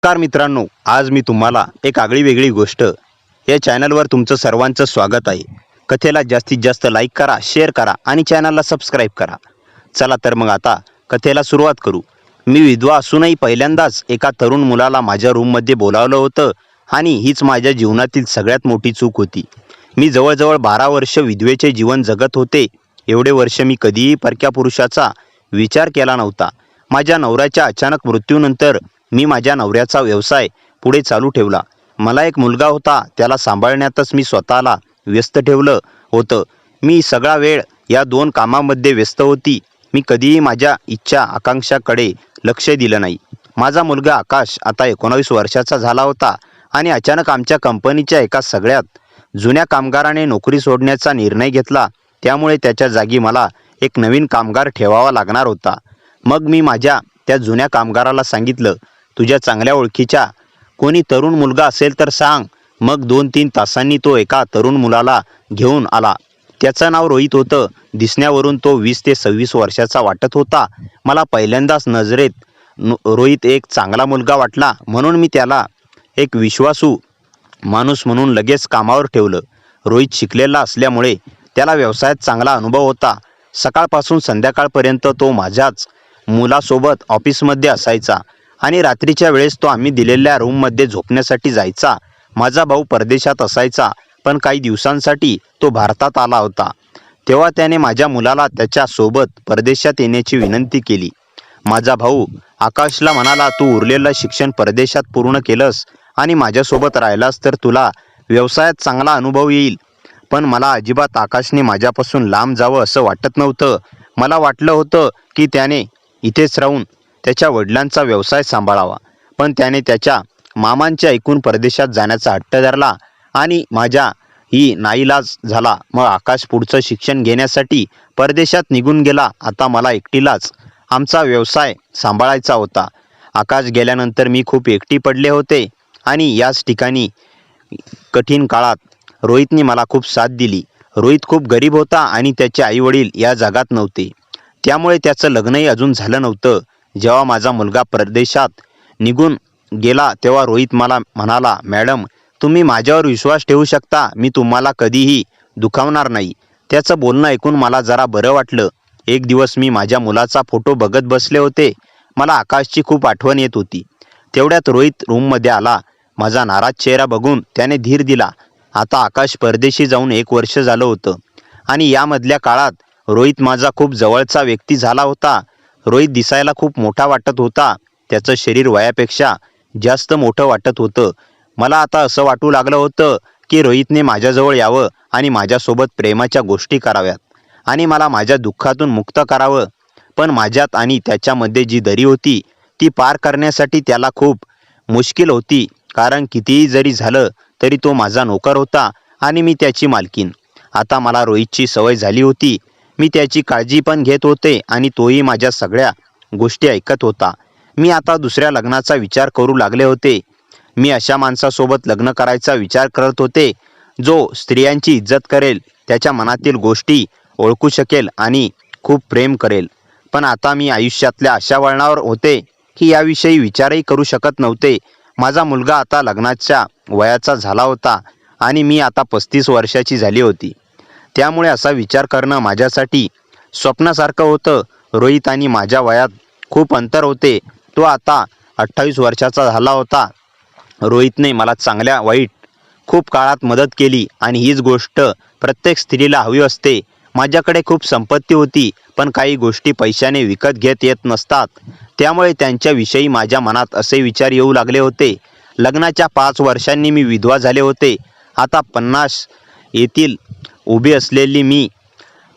नमस्कार मित्रांनो, आज मी तुम्हाला एक आगळी वेगळी गोष्ट या चॅनलवर तुमचं सर्वांचं स्वागत आहे. कथेला जास्तीत जास्त लाईक करा, शेअर करा आणि चॅनलला सबस्क्राईब करा. चला तर मग आता कथेला सुरुवात करू. मी विधवा असूनही पहिल्यांदाच एका तरुण मुलाला माझ्या रूममध्ये बोलावलं होतं आणि हीच माझ्या जीवनातील सगळ्यात मोठी चूक होती. मी जवळजवळ 12 वर्ष विधवेचे जीवन जगत होते. एवढे वर्ष मी कधीही परक्या पुरुषाचा विचार केला नव्हता. माझ्या नवऱ्याच्या अचानक मृत्यूनंतर मी माझ्या नवऱ्याचा व्यवसाय पुढे चालू ठेवला. मला एक मुलगा होता, त्याला सांभाळण्यातच मी स्वतःला व्यस्त ठेवलं होतं. मी सगळा वेळ या 2 कामांमध्ये व्यस्त होती. मी कधीही माझ्या इच्छा आकांक्षाकडे लक्ष दिलं नाही. माझा मुलगा आकाश आता 19 वर्षाचा झाला होता आणि अचानक आमच्या कंपनीच्या एका सगळ्यात जुन्या कामगाराने नोकरी सोडण्याचा निर्णय घेतला. त्यामुळे त्याच्या जागी मला एक नवीन कामगार ठेवावा लागणार होता. मग मी माझ्या त्या जुन्या कामगाराला सांगितलं, तुझ्या चांगल्या ओळखीच्या कोणी तरुण मुलगा असेल तर सांग. मग 2-3 तासांनी तो एका तरुण मुलाला घेऊन आला. त्याचं नाव रोहित होतं. दिसण्यावरून तो 20 ते 26 वर्षाचा वाटत होता. मला पहिल्यांदाच नजरेत रोहित एक चांगला मुलगा वाटला, म्हणून मी त्याला एक विश्वासू माणूस म्हणून लगेच कामावर ठेवलं. रोहित शिकलेला असल्यामुळे त्याला व्यवसायात चांगला अनुभव होता. सकाळपासून संध्याकाळपर्यंत तो माझ्याच मुलासोबत ऑफिसमध्ये असायचा आणि रात्रीच्या वेळेस तो आम्ही दिलेल्या रूममध्ये झोपण्यासाठी जायचा. माझा भाऊ परदेशात असायचा, पण काही दिवसांसाठी तो भारतात आला होता. तेव्हा त्याने माझ्या मुलाला त्याच्यासोबत परदेशात येण्याची विनंती केली. माझा भाऊ आकाशला म्हणाला, तू उरलेलं शिक्षण परदेशात पूर्ण केलंस आणि माझ्यासोबत राहिलास तर तुला व्यवसायात चांगला अनुभव येईल. पण मला अजिबात आकाशने माझ्यापासून लांब जावं असं वाटत नव्हतं. मला वाटलं होतं की त्याने इथेच राहून त्याच्या वडिलांचा व्यवसाय सांभाळावा. पण त्याने त्याच्या मामांचे ऐकून परदेशात जाण्याचा हट्ट धरला आणि माझाही नाईलाज झाला. मग आकाश पुढचं शिक्षण घेण्यासाठी परदेशात निघून गेला. आता मला एकटीलाच आमचा व्यवसाय सांभाळायचा होता. आकाश गेल्यानंतर मी खूप एकटी पडले होते आणि याच ठिकाणी कठीण काळात रोहितने मला खूप साथ दिली. रोहित खूप गरीब होता आणि त्याचे आईवडील या जगात नव्हते. त्यामुळे त्याचं लग्नही अजून झालं नव्हतं. जेव्हा माझा मुलगा परदेशात निघून गेला तेव्हा रोहित मला म्हणाला, मॅडम, तुम्ही माझ्यावर विश्वास ठेवू शकता. मी तुम्हाला कधीही दुखावणार नाही. त्याचं बोलणं ऐकून मला जरा बरं वाटलं. एक दिवस मी माझ्या मुलाचा फोटो बघत बसले होते. मला आकाशची खूप आठवण येत होती. तेवढ्यात रोहित रूममध्ये आला. माझा नाराज चेहरा बघून त्याने धीर दिला. आता आकाश परदेशी जाऊन 1 वर्ष झालं होतं आणि यामधल्या काळात रोहित माझा खूप जवळचा व्यक्ती झाला होता. रोहित दिसायला खूप मोठा वाटत होता. त्याचं शरीर वयापेक्षा जास्त मोठं वाटत होतं. मला आता असं वाटू लागलं होतं की रोहितने माझ्याजवळ यावं आणि माझ्यासोबत प्रेमाच्या गोष्टी कराव्यात आणि मला माझ्या दुःखातून मुक्त करावं. पण माझ्यात आणि त्याच्यामध्ये जी दरी होती ती पार करण्यासाठी त्याला खूप मुश्किल होती. कारण कितीही जरी झालं तरी तो माझा नोकर होता आणि मी त्याची मालकीण. आता मला रोहितची सवय झाली होती. मी त्याची काळजी पण घेत होते आणि तोही माझ्या सगळ्या गोष्टी ऐकत होता. मी आता दुसऱ्या लग्नाचा विचार करू लागले होते. मी अशा माणसासोबत लग्न करायचा विचार करत होते जो स्त्रियांची इज्जत करेल, त्याच्या मनातील गोष्टी ओळखू शकेल आणि खूप प्रेम करेल. पण आता मी आयुष्यातल्या अशा वळणावर होते की याविषयी विचारही करू शकत नव्हते. माझा मुलगा आता लग्नाच्या वयाचा झाला होता आणि मी आता 35 वर्षाची झाली होती. त्यामुळे असा विचार करणं माझ्यासाठी स्वप्नासारखं होतं. रोहित आणि माझ्या वयात खूप अंतर होते. तो आता 28 वर्षाचा झाला होता. रोहितने मला चांगल्या वाईट खूप काळात मदत केली आणि हीच गोष्ट प्रत्येक स्त्रीला हवी असते. माझ्याकडे खूप संपत्ती होती, पण काही गोष्टी पैशाने विकत घेत येत नसतात. त्यामुळे त्यांच्याविषयी माझ्या मनात असे विचार येऊ लागले होते. लग्नाच्या 5 वर्षांनी मी विधवा झाले होते. आता 50 येथील उभी असलेली मी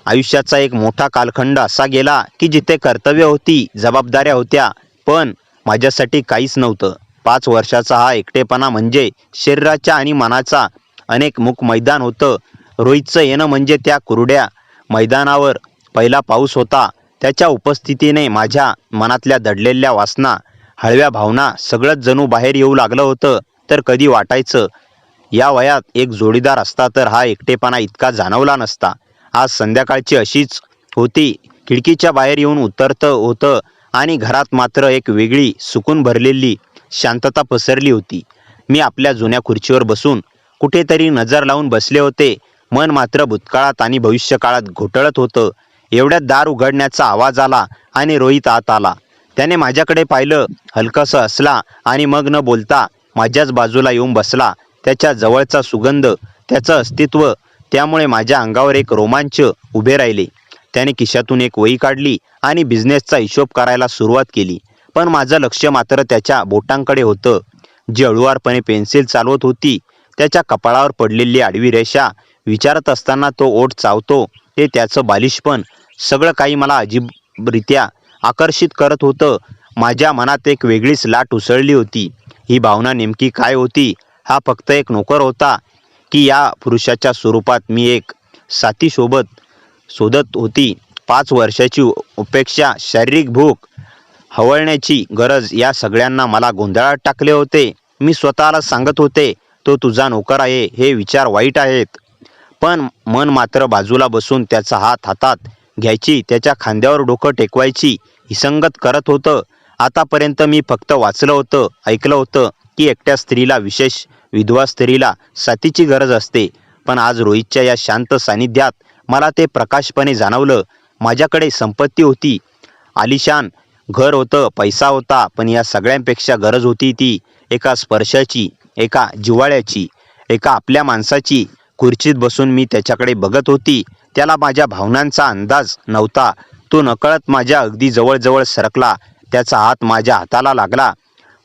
आयुष्याचा एक मोठा कालखंड असा गेला की जिथे कर्तव्य होती, जबाबदाऱ्या होत्या, पण माझ्यासाठी काहीच नव्हतं. 5 वर्षाचा हा एकटेपणा म्हणजे शरीराच्या आणि मनाचा अनेक मुक मैदान होतं. रोहितचं येणं म्हणजे त्या कुरड्या मैदानावर पहिला पाऊस होता. त्याच्या उपस्थितीने माझ्या मनातल्या दडलेल्या वासना, हळव्या भावना सगळंच जणू बाहेर येऊ लागलं होतं. तर कधी वाटायचं या वयात एक जोडीदार असता तर हा एकटेपणा इतका जाणवला नसता. आज संध्याकाळची अशीच होती. खिडकीच्या बाहेर येऊन उतरतं होतं आणि घरात मात्र एक वेगळी सुकून भरलेली शांतता पसरली होती. मी आपल्या जुन्या खुर्चीवर बसून कुठेतरी नजर लावून बसले होते. मन मात्र भूतकाळात आणि भविष्यकाळात घोटळत होतं. एवढ्यात दार उघडण्याचा आवाज आला आणि रोहित आत आला. त्याने माझ्याकडे पाहिलं, हलकंसं हसला आणि मग न बोलता माझ्याच बाजूला येऊन बसला. त्याच्या जवळचा सुगंध, त्याचं अस्तित्व, त्यामुळे माझ्या अंगावर एक रोमांच उभे राहिले. त्याने खिशातून एक वही काढली आणि बिझनेसचा हिशोब करायला सुरुवात केली. पण माझं लक्ष मात्र त्याच्या बोटांकडे होतं, जी हळुवारपणे पेन्सिल चालवत होती. त्याच्या कपाळावर पडलेली आडवी रेषा, विचारत असताना तो ओठ चावतो, ते त्याचं बालिशपण, सगळं काही मला अजीबरित्या आकर्षित करत होतं. माझ्या मनात एक वेगळीच लाट उसळली होती. ही भावना नेमकी काय होती? हा फक्त एक नोकर होता की या पुरुषाच्या स्वरूपात मी एक साथी शोधत होती? 5 वर्षाची उपेक्षा, शारीरिक भूक, हवळण्याची गरज, या सगळ्यांना मला गोंधळात टाकले होते. मी स्वतःला सांगत होते, तो तुझा नोकर आहे, हे विचार वाईट आहेत. पण मन मात्र बाजूला बसून त्याचा हात हातात घ्यायची, त्याच्या खांद्यावर डोकं टेकवायची हिसंगत करत होतं. आतापर्यंत मी फक्त वाचलं होतं, ऐकलं होतं की एकट्या स्त्रीला, विशेष विधवा स्त्रीला साथीची गरज असते. पण आज रोहितच्या या शांत सानिध्यात मला ते प्रकाशपणे जाणवलं. माझ्याकडे संपत्ती होती, आलिशान घर होतं, पैसा होता, पण या सगळ्यांपेक्षा गरज होती ती एका स्पर्शाची, एका जिव्हाळ्याची, एका आपल्या माणसाची. खुर्चीत बसून मी त्याच्याकडे बघत होती. त्याला माझ्या भावनांचा अंदाज नव्हता. तो नकळत माझ्या अगदी जवळजवळ सरकला. त्याचा हात माझ्या हाताला लागला.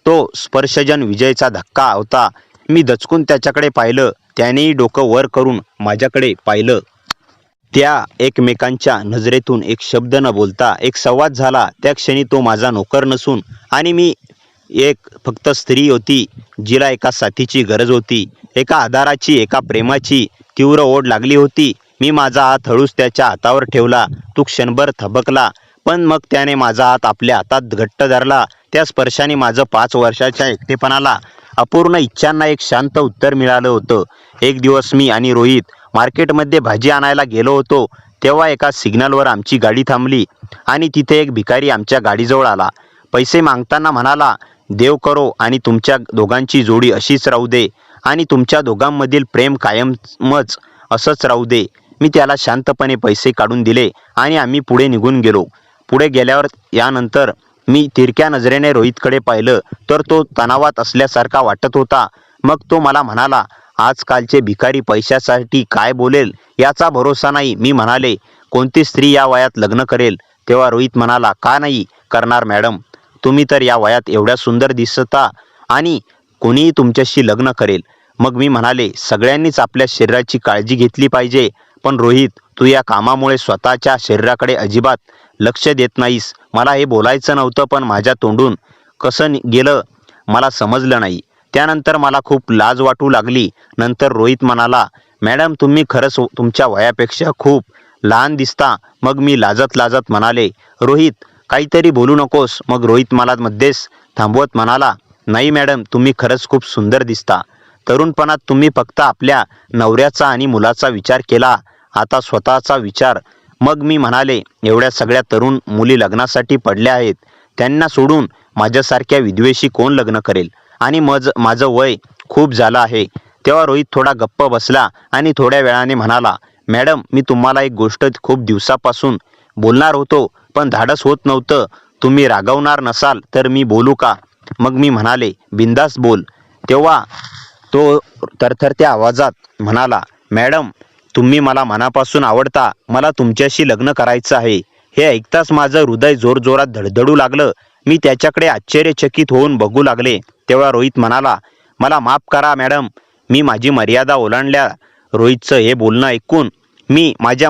तो स्पर्शजन विजयचा धक्का होता. मी दचकून त्याच्याकडे पाहिलं. त्यानेही डोकं वर करून माझ्याकडे पाहिलं. त्या एकमेकांच्या नजरेतून एक शब्द न बोलता एक संवाद झाला. त्या क्षणी तो माझा नोकर नसून आणि मी एक फक्त स्त्री होती, जिला एका साथीची गरज होती, एका आधाराची, एका प्रेमाची तीव्र ओढ लागली होती. मी माझा हात हळूच त्याच्या हातावर ठेवला. तो क्षणभर थबकला, पण मग त्याने माझा हात आपल्या हातात घट्ट धरला. त्या स्पर्शाने माझं 5 वर्षाच्या एकटेपणाला, अपूर्ण इच्छांना एक शांत उत्तर मिळालं होतं. एक दिवस मी आणि रोहित मार्केटमध्ये भाजी आणायला गेलो होतो. तेव्हा एका सिग्नलवर आमची गाडी थांबली आणि तिथे एक भिकारी आमच्या गाडीजवळ आला. पैसे मागताना म्हणाला, देव करो आणि तुमच्या दोघांची जोडी अशीच राहू दे आणि तुमच्या दोघांमधील प्रेम कायमच असंच राहू दे. मी त्याला शांतपणे पैसे काढून दिले आणि आम्ही पुढे निघून गेलो. पुढे गेल्यावर यानंतर मी तिरक्या नजरेने रोहितकडे पाहिलं, तर तो तणावात असल्यासारखा वाटत होता. मग तो मला म्हणाला, आजकालचे भिकारी पैशासाठी काय बोलेल याचा भरोसा नाही. मी म्हणाले, कोणती स्त्री या वयात लग्न करेल? तेव्हा रोहित म्हणाला, का नाही करणार मॅडम? तुम्ही तर या वयात एवढ्या सुंदर दिसता आणि कोणीही तुमच्याशी लग्न करेल. मग मी म्हणाले, सगळ्यांनीच आपल्या शरीराची काळजी घेतली पाहिजे. पण रोहित, तू या कामामुळे स्वतःच्या शरीराकडे अजिबात लक्ष देत नाहीस. मला हे बोलायचं नव्हतं, पण माझ्या तोंडून कसं गेलं मला समजलं नाही. त्यानंतर मला खूप लाज वाटू लागली. नंतर रोहित म्हणाला, मॅडम तुम्ही खरंच तुमच्या वयापेक्षा खूप लहान दिसता. मग मी लाजत लाजत म्हणाले, रोहित काहीतरी बोलू नकोस. मग रोहित मला मध्येच थांबवत म्हणाला, नाही मॅडम, तुम्ही खरंच खूप सुंदर दिसता. तरुणपणात तुम्ही फक्त आपल्या नवऱ्याचा आणि मुलाचा विचार केला, आता स्वतःचा विचार. मग मी म्हणाले, एवढ्या सगळ्या तरुण मुली लग्नासाठी पडल्या आहेत, त्यांना सोडून माझ्यासारख्या विधवेशी कोण लग्न करेल? आणि माझं वय खूप झालं आहे. तेव्हा रोहित थोडा गप्प बसला आणि थोड्या वेळाने म्हणाला, मॅडम मी तुम्हाला एक गोष्ट खूप दिवसापासून बोलणार होतो, पण धाडस होत नव्हतं. तुम्ही रागवणार नसाल तर मी बोलू का? मग मी म्हणाले, बिंदास बोल. तेव्हा तो थरथरत्या आवाजात म्हणाला, मॅडम तुम्ही मला मनापासून आवडता. मला तुमच्याशी लग्न करायचं आहे. हे ऐकताच माझं हृदय जोरजोरात धडधडू लागलं. मी त्याच्याकडे आश्चर्यचकित होऊन बघू लागले. तेव्हा रोहित म्हणाला, मला माफ करा मॅडम, मी माझी मर्यादा ओलांडल्या. रोहितचं हे बोलणं ऐकून मी माझ्या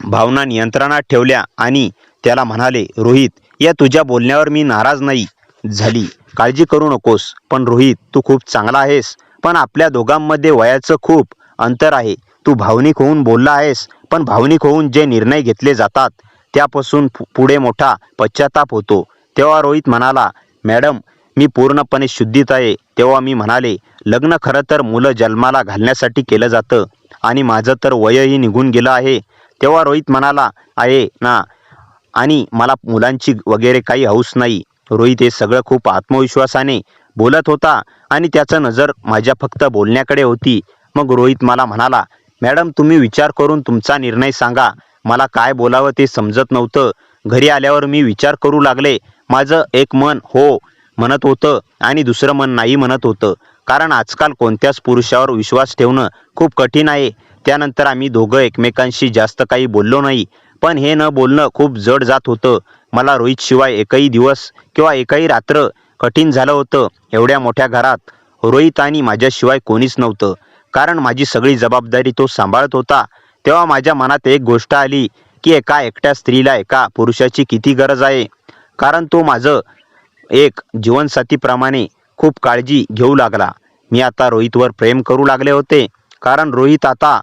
भावना नियंत्रणात ठेवल्या आणि त्याला म्हणाले, रोहित या तुझ्या बोलण्यावर मी नाराज नाही झाली, काळजी करू नकोस. पण रोहित तू खूप चांगला आहेस, पण आपल्या दोघांमध्ये वयाचं खूप अंतर आहे. तू भावनिक होऊन बोलला आहेस, पण भावनिक होऊन जे निर्णय घेतले जातात त्यापासून पुढे मोठा पश्चाताप होतो. तेव्हा रोहित म्हणाला, मॅडम मी पूर्णपणे शुद्धीत आहे. तेव्हा मी म्हणाले, लग्न खरं तर मुलं जन्माला घालण्यासाठी केलं जातं आणि माझं तर वयही निघून गेलं आहे. तेव्हा रोहित म्हणाला, आहे ना, आणि मला मुलांची वगैरे काही हौस नाही. रोहित हे सगळं खूप आत्मविश्वासाने बोलत होता आणि त्याचं नजर माझ्या फक्त बोलण्याकडे होती. मग रोहित मला म्हणाला, मॅडम तुम्ही विचार करून तुमचा निर्णय सांगा. मला काय बोलावं ते समजत नव्हतं. घरी आल्यावर मी विचार करू लागले. माझं एक मन हो म्हणत होतं आणि दुसरं मन नाही म्हणत होतं. कारण आजकाल कोणत्याच पुरुषावर विश्वास ठेवणं खूप कठीण आहे. त्यानंतर आम्ही दोघं एकमेकांशी जास्त काही बोललो नाही. पण हे न बोलणं खूप जड जात होतं. मला रोहितशिवाय एकही दिवस किंवा एकही रात्र कठीण झालं होतं. एवढ्या मोठ्या घरात रोहित आणि माझ्याशिवाय कोणीच नव्हतं. कारण माझी सगळी जबाबदारी तो सांभाळत होता. तेव्हा माझ्या मनात एक गोष्ट आली की एका एकट्या स्त्रीला एका पुरुषाची किती गरज आहे. कारण तो माझं एक जीवनसाथीप्रमाणे खूप काळजी घेऊ लागला. मी आता रोहितवर प्रेम करू लागले होते. कारण रोहित आता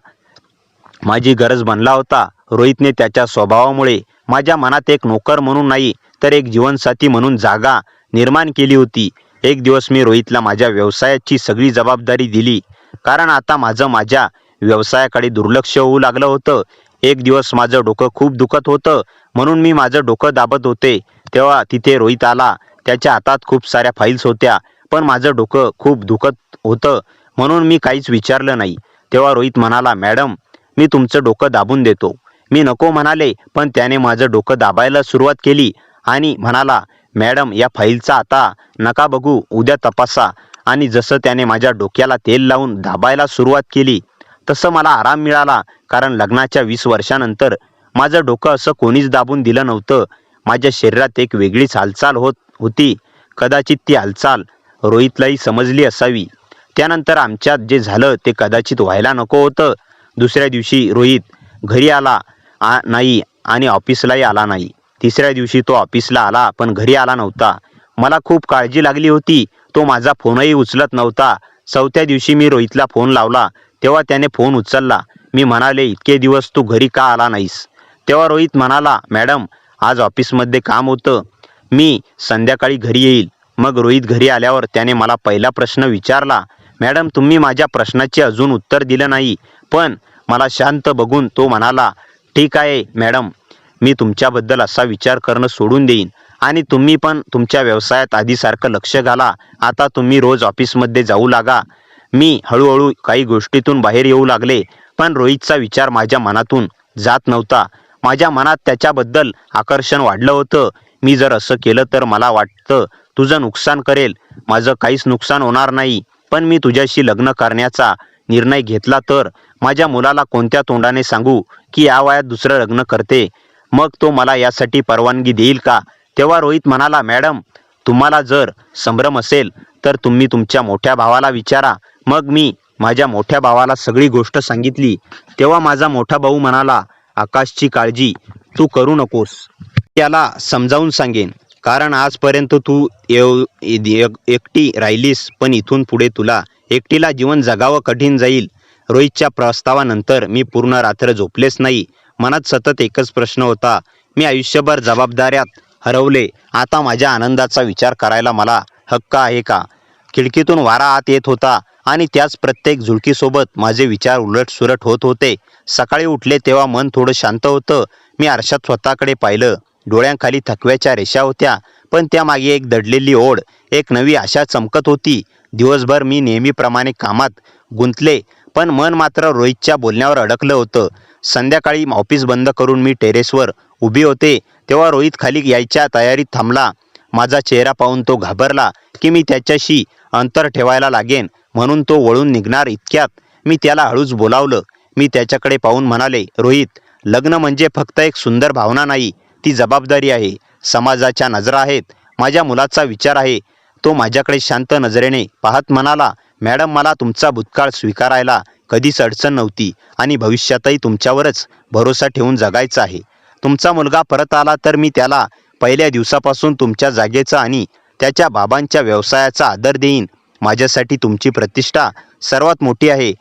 माझी गरज बनला होता. रोहितने त्याच्या स्वभावामुळे माझ्या मनात एक नोकर म्हणून नाही तर एक जीवनसाथी म्हणून जागा निर्माण केली होती. एक दिवस मी रोहितला माझ्या व्यवसायाची सगळी जबाबदारी दिली. कारण आता माझ्या व्यवसायाकडे दुर्लक्ष होऊ लागलं होतं. एक दिवस माझं डोकं खूप दुखत होतं म्हणून मी माझं डोकं दाबत होते. तेव्हा तिथे रोहित आला. त्याच्या हातात खूप साऱ्या फाईल्स होत्या. पण माझं डोकं खूप दुखत होतं म्हणून मी काहीच विचारलं नाही. तेव्हा रोहित म्हणाला, मॅडम मी तुमचं डोकं दाबून देतो. मी नको म्हणाले पण त्याने माझं डोकं दाबायला सुरुवात केली आणि म्हणाला, मॅडम या फाईलचा आता नका बघू, उद्या तपासा. आणि जसं त्याने माझ्या डोक्याला तेल लावून दाबायला सुरुवात केली तसं मला आराम मिळाला. कारण लग्नाच्या 20 वर्षानंतर माझं डोकं असं कोणीच दाबून दिलं नव्हतं. माझ्या शरीरात एक वेगळीच हालचाल होत होती. कदाचित ती हालचाल रोहितलाही समजली असावी. त्यानंतर आमच्यात जे झालं ते कदाचित व्हायला नको होतं. दुसऱ्या दिवशी रोहित घरी आला नाही आणि ऑफिसलाही आला नाही. तिसऱ्या दिवशी तो ऑफिसला आला पण घरी आला नव्हता. मला खूप काळजी लागली होती. तो माझा फोनही उचलत नव्हता. चौथ्या दिवशी मी रोहितला फोन लावला तेव्हा त्याने फोन उचलला. मी म्हणाले, इतके दिवस तू घरी का आला नाहीस? तेव्हा रोहित म्हणाला, मॅडम आज ऑफिसमध्ये काम होतं, मी संध्याकाळी घरी येईल. मग रोहित घरी आल्यावर त्याने मला पहिला प्रश्न विचारला. मॅडम तुम्ही माझ्या प्रश्नाचे अजून उत्तर दिलं नाही. पण मला शांत बघून तो म्हणाला, ठीक आहे मॅडम, मी तुमच्याबद्दल असा विचार करणं सोडून देईन आणि तुम्ही पण तुमच्या व्यवसायात आधीसारखं लक्ष घाला. आता तुम्ही रोज ऑफिसमध्ये जाऊ लागा. मी हळूहळू काही गोष्टीतून बाहेर येऊ लागले. पण रोहितचा विचार माझ्या मनातून जात नव्हता. माझ्या मनात त्याच्याबद्दल आकर्षण वाढलं होतं. मी जर असं केलं तर मला वाटतं तुझं नुकसान करेल. माझं काहीच नुकसान होणार नाही. पण मी तुझ्याशी लग्न करण्याचा निर्णय घेतला तर माझ्या मुलाला कोणत्या तोंडाने सांगू की या वयात दुसरं लग्न करते? मग तो मला यासाठी परवानगी देईल का? तेव्हा रोहित म्हणाला, मॅडम तुम्हाला जर संभ्रम असेल तर तुम्ही तुमच्या मोठ्या भावाला विचारा. मग मी माझ्या मोठ्या भावाला सगळी गोष्ट सांगितली. तेव्हा माझा मोठा भाऊ म्हणाला, आकाशची काळजी तू करू नकोस. त्याला समजावून सांगेन. कारण आजपर्यंत तू एकटी राहिलीस पण इथून पुढे तुला एकटीला जीवन जगावं कठीण जाईल. रोहितच्या प्रस्तावानंतर मी पूर्ण रात्र झोपलेच नाही. मनात सतत एकच प्रश्न होता. मी आयुष्यभर जबाबदाऱ्यात हरवले. आता माझ्या आनंदाचा विचार करायला मला हक्क आहे का? खिडकीतून वारा आत येत होता आणि त्याच प्रत्येक झुळकीसोबत माझे विचार उलटसुलट होत होते. सकाळी उठले तेव्हा मन थोडं शांत होतं. मी आरशात स्वतःकडे पाहिलं. डोळ्यांखाली थकव्याच्या रेषा होत्या पण त्यामागे एक दडलेली ओढ, एक नवी आशा चमकत होती. दिवसभर मी नेहमीप्रमाणे कामात गुंतले पण मन मात्र रोहितच्या बोलण्यावर अडकलं होतं. संध्याकाळी ऑफिस बंद करून मी टेरेसवर उभी होते तेव्हा रोहित खाली यायच्या तयारीत थांबला. माझा चेहरा पाहून तो घाबरला की मी त्याच्याशी अंतर ठेवायला लागेन म्हणून तो वळून निघणार. इतक्यात मी त्याला हळूच बोलावलं. मी त्याच्याकडे पाहून म्हणाले, रोहित लग्न म्हणजे फक्त एक सुंदर भावना नाही, ती जबाबदारी आहे. समाजाच्या नजरा आहेत, माझ्या मुलाचा विचार आहे. तो माझ्याकडे शांत नजरेने पाहत म्हणाला, मॅडम मला तुमचा भूतकाळ स्वीकारायला कधीच अडचण नव्हती आणि भविष्यातही तुमच्यावरच भरोसा ठेवून जगायचा आहे. तुमचा मुलगा परत आला तर मी त्याला पहिल्या दिवसापासून तुमच्या जागेचा आणि त्याच्या बाबांच्या व्यवसायाचा आदर देईन. माझ्यासाठी तुमची प्रतिष्ठा सर्वात मोठी आहे.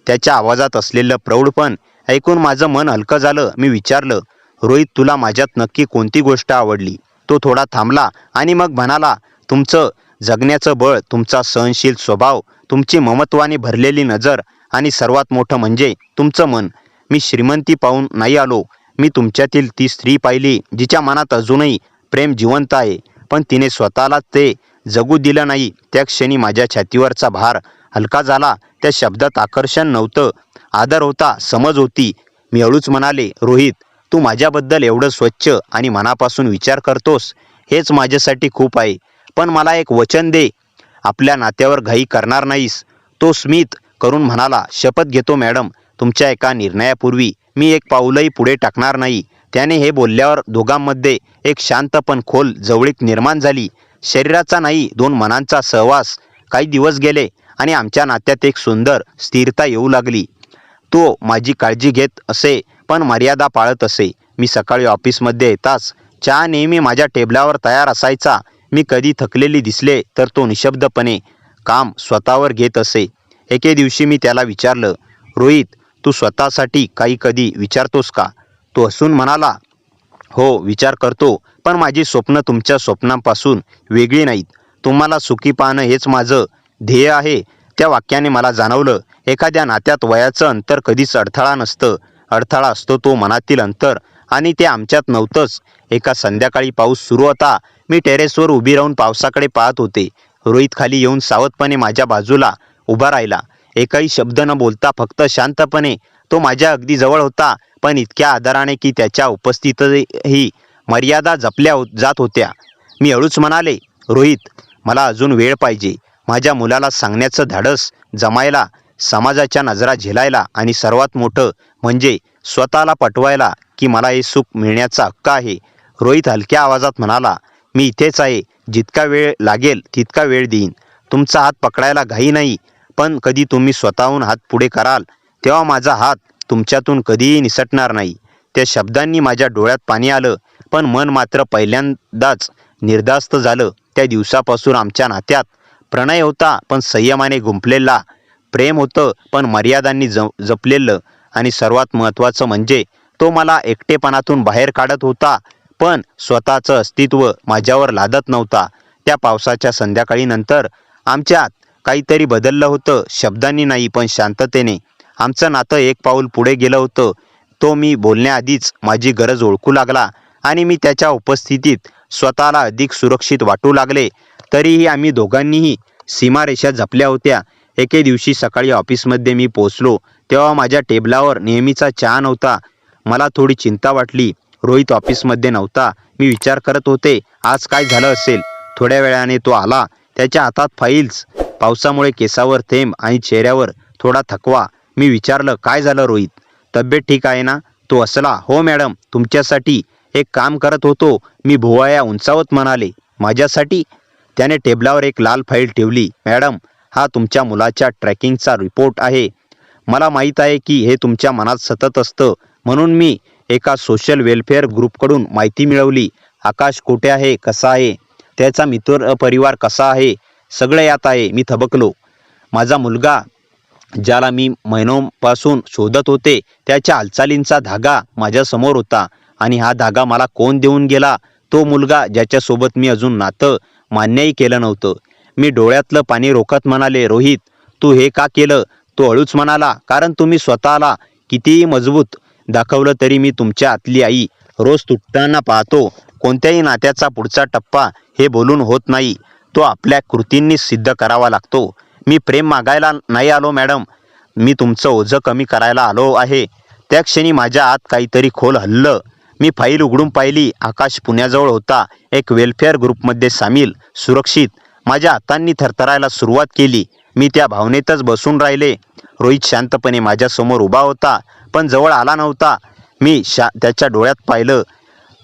त्याच्या आवाजात असलेलं प्रौढपण ऐकून माझं मन हलकं झालं. मी विचारलं, रोहित तुला माझ्यात नक्की कोणती गोष्ट आवडली? तो थोडा थांबला आणि मग म्हणाला, तुमचं जगण्याचं बळ, तुमचा सहनशील स्वभाव, तुमची ममत्वाने भरलेली नजर आणि सर्वात मोठं म्हणजे तुमचं मन. मी श्रीमंती पाहून नाही आलो. मी तुमच्यातील ती स्त्री पाहिली जिच्या मनात अजूनही प्रेम जिवंत आहे. पण तिने स्वतःला ते जगू दिलं नाही. त्या क्षणी माझ्या छातीवरचा भार हलका झाला. त्या शब्दात आकर्षण नव्हतं, आदर होता, समज होती. मी हळूच म्हणाले, रोहित, तू माझ्याबद्दल एवढं स्वच्छ आणि मनापासून विचार करतोस हेच माझ्यासाठी खूप आहे. पण मला एक वचन दे, आपल्या नात्यावर घाई करणार नाहीस. तो स्मित करून म्हणाला, शपथ घेतो मॅडम, तुमच्या एका निर्णयापूर्वी मी एक पाऊलही पुढे टाकणार नाही. त्याने हे बोलल्यावर दोघांमध्ये एक शांत पण खोल जवळीक निर्माण झाली. शरीराचा नाही, दोन मनांचा सहवास. काही दिवस गेले आणि आमच्या नात्यात एक सुंदर स्थिरता येऊ लागली. तो माझी काळजी घेत असे, पण मर्यादा पाळत असे. मी सकाळी ऑफिसमध्ये येताच चहा नेहमी माझ्या टेबलावर तयार असायचा. मी कधी थकलेली दिसले तर तो निशब्दपणे काम स्वतःवर घेत असे. एके दिवशी मी त्याला विचारलं, रोहित, तू स्वतःसाठी काही कधी विचारतोस का? तो हसून म्हणाला, हो, विचार करतो, पण माझी स्वप्न तुमच्या स्वप्नांपासून वेगळी नाहीत. तुम्हाला सुखी पाहणं हेच माझं ध्येय आहे. त्या वाक्याने मला जाणवलं, एखाद्या नात्यात वयाचं अंतर कधीच अडथळा नसतं. अडथळा असतो तो मनातील अंतर, आणि ते आमच्यात नव्हतंच. एका संध्याकाळी पाऊस सुरू होता. मी टेरेसवर उभी राहून पावसाकडे पाहत होते. रोहित खाली येऊन सावधपणे माझ्या बाजूला उभा राहिला. एकही शब्द न बोलता, फक्त शांतपणे. तो माझ्या अगदी जवळ होता, पण इतक्या आदराने की त्याच्या उपस्थितीतही मर्यादा जपल्या जात होत्या. मी हळूच म्हणाले, रोहित, मला अजून वेळ पाहिजे. माझ्या मुलाला सांगण्याचं धाडस जमायला, समाजाच्या नजरा झेलायला, आणि सर्वात मोठं म्हणजे स्वतःला पटवायला की मला हे सुख मिळण्याचा हक्क आहे. रोहित हलक्या आवाजात म्हणाला, मी इथेच आहे. जितका वेळ लागेल तितका वेळ देईन. तुमचा हात पकडायला घाई नाही, पण कधी तुम्ही स्वतःहून हात पुढे कराल तेव्हा माझा हात तुमच्यातून कधीही निसटणार नाही. त्या शब्दांनी माझ्या डोळ्यात पाणी आलं, पण मन मात्र पहिल्यांदाच निर्धास्त झालं. त्या दिवसापासून आमच्या नात्यात प्रणय होता, पण संयमाने गुंफलेला. प्रेम होतं, पण मर्यादांनी जपलेलं. आणि सर्वात महत्त्वाचं म्हणजे तो मला एकटेपणातून बाहेर काढत होता, पण स्वतःचं अस्तित्व माझ्यावर लादत नव्हता. त्या पावसाच्या संध्याकाळी नंतर आमच्यात काहीतरी बदललं होतं. शब्दांनी नाही, पण शांततेने. आमचं नातं एक पाऊल पुढे गेलं होतं. तो मी बोलण्याआधीच माझी गरज ओळखू लागला, आणि मी त्याच्या उपस्थितीत स्वतःला अधिक सुरक्षित वाटू लागले. तरीही आम्ही दोघांनीही सीमारेषा जपल्या होत्या. एके दिवशी सकाळी ऑफिसमध्ये मी पोचलो तेव्हा माझ्या टेबलावर नेहमीचा चहा नव्हता. मला थोडी चिंता वाटली. रोहित ऑफिसमध्ये नव्हता. मी विचार करत होते, आज काय झालं असेल. थोड्या वेळाने तो आला. त्याच्या हातात फाईल्स, पावसामुळे केसावर थेंब आणि चेहऱ्यावर थोडा थकवा. मी विचारलं, काय झालं रोहित, तब्येत ठीक आहे ना? तो हसला, हो मॅडम, तुमच्यासाठी एक काम करत होतो. मी भुवया उंचावत म्हणाले, माझ्यासाठी? त्याने टेबलावर एक लाल फाईल ठेवली. मॅडम, हा तुमच्या मुलाच्या ट्रॅकिंगचा रिपोर्ट आहे. मला माहीत आहे की हे तुमच्या मनात सतत असतं, म्हणून मी एका सोशल वेलफेअर ग्रुपकडून माहिती मिळवली. आकाश कुठे आहे, कसा आहे, त्याचा मित्र परिवार कसा आहे, सगळं यात आहे. मी थबकलो. माझा मुलगा, ज्याला मी महिनोपासून शोधत होते, त्याच्या हालचालींचा धागा माझ्यासमोर होता. आणि हा धागा मला कोण देऊन गेला? तो मुलगा ज्याच्यासोबत मी अजून नातं मान्यही केलं नव्हतं. मी डोळ्यातलं पाणी रोखत म्हणाले, रोहित, तू हे का केलं? तो हळूच म्हणाला, कारण तुम्ही स्वतःला कितीही मजबूत दाखवलं तरी मी तुमच्या आतली आई रोज तुटताना पाहतो. कोणत्याही नात्याचा पुढचा टप्पा हे बोलून होत नाही, तो आपल्या कृतींनी सिद्ध करावा लागतो. मी प्रेम मागायला नाही आलो मॅडम, मी तुमचं ओझं कमी करायला आलो आहे. त्या क्षणी माझ्या आत काहीतरी खोल हललं. मी फाईल उघडून पाहिली. आकाश पुण्याजवळ होता, एक वेलफेअर ग्रुपमध्ये सामील, सुरक्षित. माझ्या हातांनी थरथरायला सुरुवात केली. मी त्या भावनेतच बसून राहिले. रोहित शांतपणे माझ्यासमोर उभा होता, पण जवळ आला नव्हता. मी त्याच्या डोळ्यात पाहिलं.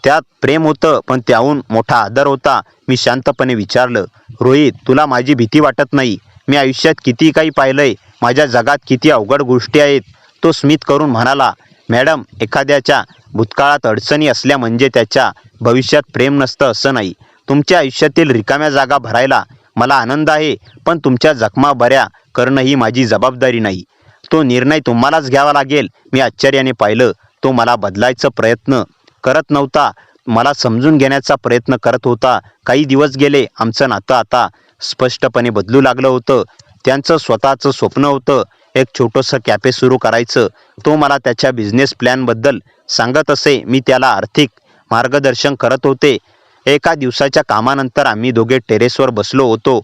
त्यात प्रेम होतं, पण त्याहून मोठा आदर होता. मी शांतपणे विचारलं, रोहित, तुला माझी भीती वाटत नाही? मी आयुष्यात किती काही पाहिलंय, माझ्या जगात किती अवघड गोष्टी आहेत. तो स्मित करून म्हणाला, मॅडम, एखाद्याच्या भूतकाळात अडचणी असल्या म्हणजे त्याच्या भविष्यात प्रेम नसतं असं नाही. तुमच्या आयुष्यातील रिकाम्या जागा भरायला मला आनंद आहे, पण तुमच्या जखमा बऱ्या करणं ही माझी जबाबदारी नाही. तो निर्णय तुम्हालाच घ्यावा लागेल. मी आश्चर्याने पाहिलं. तो मला बदलायचा प्रयत्न करत नव्हता, मला समजून घेण्याचा प्रयत्न करत होता. काही दिवस गेले. आमचं नातं आता स्पष्टपणे बदलू लागलं होतं. त्यांचं स्वतःचं स्वप्न होतं, एक छोटंसं कॅफे सुरू करायचं. तो मला त्याच्या बिझनेस प्लॅनबद्दल सांगत असे. मी त्याला आर्थिक मार्गदर्शन करत होते. एका दिवसाच्या कामानंतर आम्ही दोघे टेरेसवर बसलो होतो.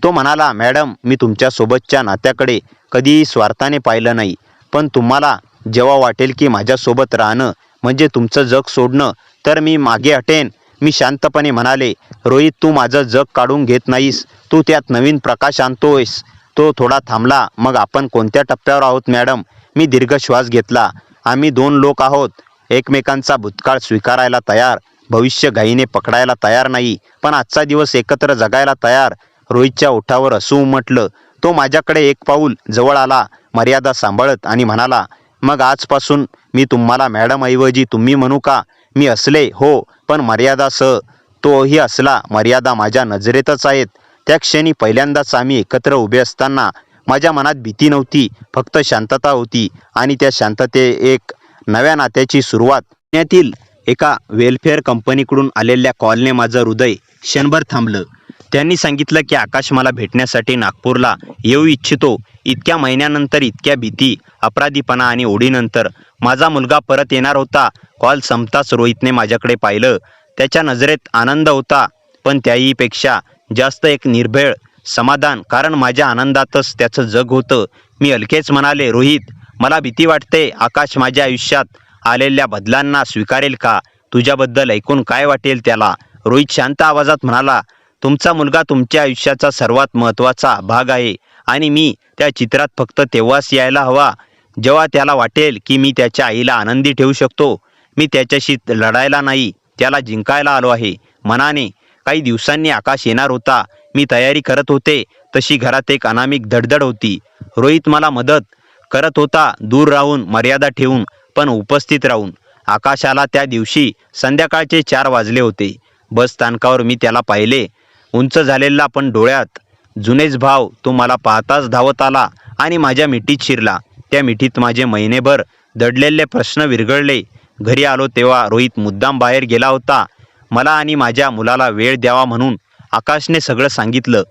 तो म्हणाला, मॅडम, मी तुमच्यासोबतच्या नात्याकडे कधीही स्वार्थाने पाहिलं नाही, पण तुम्हाला जेव्हा वाटेल की माझ्यासोबत राहणं म्हणजे तुमचं जग सोडणं, तर मी मागे हटेन. मी शांतपणे म्हणाले, रोहित, तू माझं जग काढून घेत नाहीस, तू त्यात नवीन प्रकाश आणतोयस. तो थोडा थांबला. मग आपण कोणत्या टप्प्यावर आहोत मॅडम? मी दीर्घ श्वास घेतला. आम्ही दोन लोक आहोत, एकमेकांचा भूतकाळ स्वीकारायला तयार, भविष्य घाईने पकडायला तयार नाही, पण आजचा दिवस एकत्र जगायला तयार. रोहितच्या ओठावर हसू उमटलं. तो माझ्याकडे एक पाऊल जवळ आला, मर्यादा सांभाळत, आणि म्हणाला, मग आजपासून मी तुम्हाला मॅडमऐवजी तुम्ही म्हणू का? मी असले, हो, पण मर्यादासह. तोही असला. मर्यादा माझ्या नजरेतच आहेत. त्या क्षणी पहिल्यांदाच आम्ही एकत्र उभे असताना माझ्या मनात भीती नव्हती, फक्त शांतता होती. आणि त्या शांतते एक नव्या नात्याची सुरुवात. पुण्यातील एका वेलफेअर कंपनीकडून आलेल्या कॉलने माझं हृदय क्षणभर थांबलं. त्यांनी सांगितलं की आकाश मला भेटण्यासाठी नागपूरला येऊ इच्छितो. इतक्या महिन्यानंतर, इतक्या भीती, अपराधीपणा आणि ओढीनंतर माझा मुलगा परत येणार होता. कॉल संपताच रोहितने माझ्याकडे पाहिलं. त्याच्या नजरेत आनंद होता, पण त्याहीपेक्षा जास्त एक निर्भेळ समाधान, कारण माझ्या आनंदातच त्याचं जग होतं. मी हलकेच म्हणाले, रोहित, मला भीती वाटते. आकाश माझ्या आयुष्यात आलेल्या बदलांना स्वीकारेल का? तुझ्याबद्दल ऐकून काय वाटेल त्याला? रोहित शांत आवाजात म्हणाला, तुमचा मुलगा तुमच्या आयुष्याचा सर्वात महत्त्वाचा भाग आहे, आणि मी त्या चित्रात फक्त तेव्हाच यायला हवा जेव्हा त्याला वाटेल की मी त्याच्या आईला आनंदी ठेवू शकतो. मी त्याच्याशी लढायला नाही, त्याला जिंकायला आलो आहे मनाने. काही दिवसांनी आकाश येणार होता. मी तयारी करत होते, तशी घरात एक अनामिक धडधड होती. रोहित मला मदत करत होता, दूर राहून, मर्यादा ठेवून, पण उपस्थित राहून. आकाश आला त्या दिवशी. संध्याकाळचे 4 वाजले होते. बस स्थानकावर मी त्याला पाहिले. उंच झालेला, पण डोळ्यात जुनेच भाव. तो मला पाहताच धावत आला आणि माझ्या मिठीत शिरला. त्या मिठीत माझे महिनेभर दडलेले प्रश्न विरघळले. घरी आलो तेव्हा रोहित मुद्दाम बाहेर गेला होता, मला आणि माझ्या मुलाला वेळ द्यावा म्हणून. आकाशने सगळं सांगितलं.